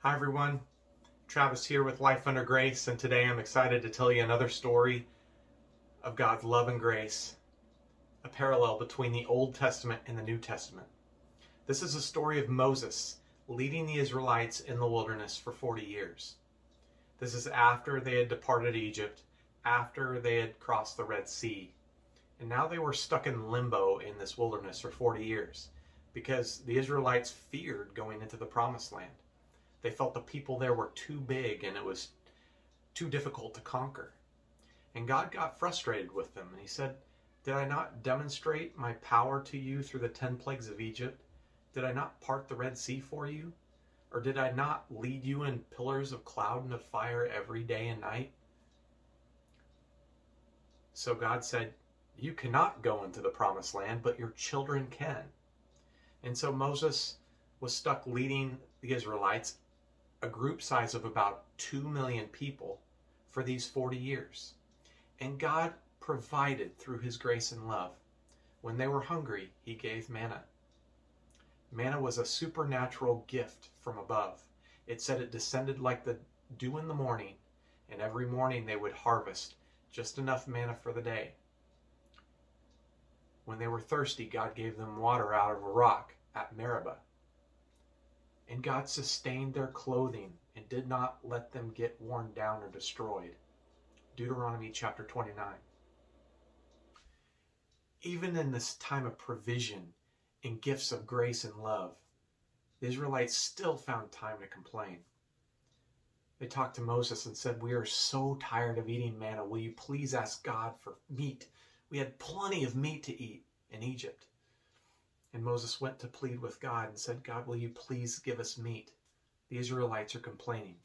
Hi everyone, Travis here with Life Under Grace, and today I'm excited to tell you another story of God's love and grace, a parallel between the Old Testament and the New Testament. This is a story of Moses leading the Israelites in the wilderness for 40 years. This is after they had departed Egypt, after they had crossed the Red Sea, and now they were stuck in limbo in this wilderness for 40 years because the Israelites feared going into the Promised Land. They felt the people there were too big and it was too difficult to conquer. And God got frustrated with them and he said, "Did I not demonstrate my power to you through the 10 plagues of Egypt? Did I not part the Red Sea for you? Or did I not lead you in pillars of cloud and of fire every day and night?" So God said, "You cannot go into the Promised Land, but your children can." And so Moses was stuck leading the Israelites, a group size of about 2 million people, for these 40 years. And God provided through his grace and love. When they were hungry, he gave manna. Manna was a supernatural gift from above. It said it descended like the dew in the morning, and every morning they would harvest just enough manna for the day. When they were thirsty, God gave them water out of a rock at Meribah. And God sustained their clothing and did not let them get worn down or destroyed. Deuteronomy chapter 29. Even in this time of provision and gifts of grace and love, the Israelites still found time to complain. They talked to Moses and said, "We are so tired of eating manna. Will you please ask God for meat? We had plenty of meat to eat in Egypt." And Moses went to plead with God and said, "God, will you please give us meat? The Israelites are complaining."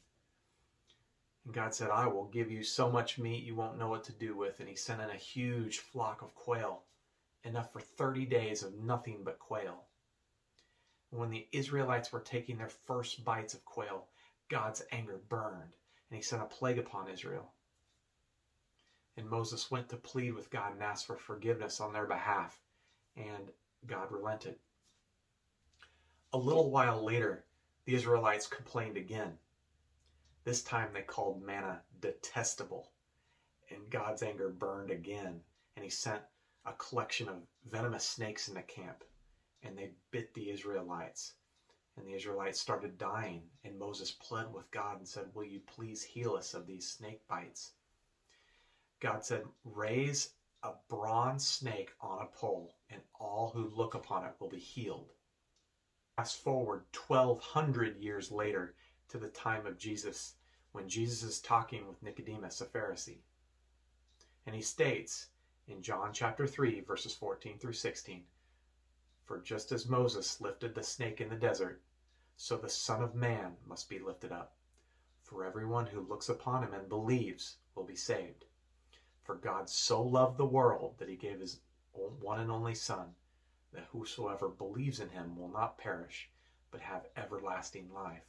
And God said, "I will give you so much meat you won't know what to do with." And he sent in a huge flock of quail, enough for 30 days of nothing but quail. And when the Israelites were taking their first bites of quail, God's anger burned, and he sent a plague upon Israel. And Moses went to plead with God and asked for forgiveness on their behalf, and God relented. A little while later, the Israelites complained again. This time they called manna detestable, and God's anger burned again, and he sent a collection of venomous snakes into camp, and they bit the Israelites. And the Israelites started dying, and Moses pled with God and said, "Will you please heal us of these snake bites?" God said, "Raise a bronze snake on a pole, and all who look upon it will be healed." Fast forward 1,200 years later to the time of Jesus, when Jesus is talking with Nicodemus, a Pharisee. And he states in John chapter 3, verses 14 through 16, "For just as Moses lifted the snake in the desert, so the Son of Man must be lifted up. For everyone who looks upon him and believes will be saved. For God so loved the world that he gave his one and only Son, that whosoever believes in him will not perish, but have everlasting life."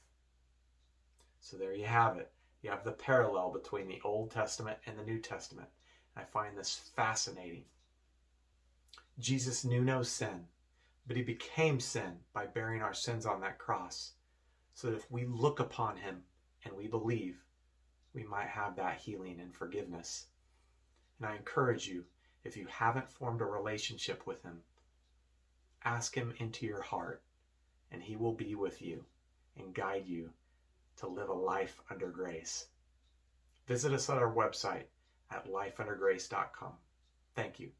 So there you have it. You have the parallel between the Old Testament and the New Testament. I find this fascinating. Jesus knew no sin, but he became sin by bearing our sins on that cross, so that if we look upon him and we believe, we might have that healing and forgiveness. And I encourage you, if you haven't formed a relationship with him, ask him into your heart, and he will be with you and guide you to live a life under grace. Visit us at our website at lifeundergrace.com. Thank you.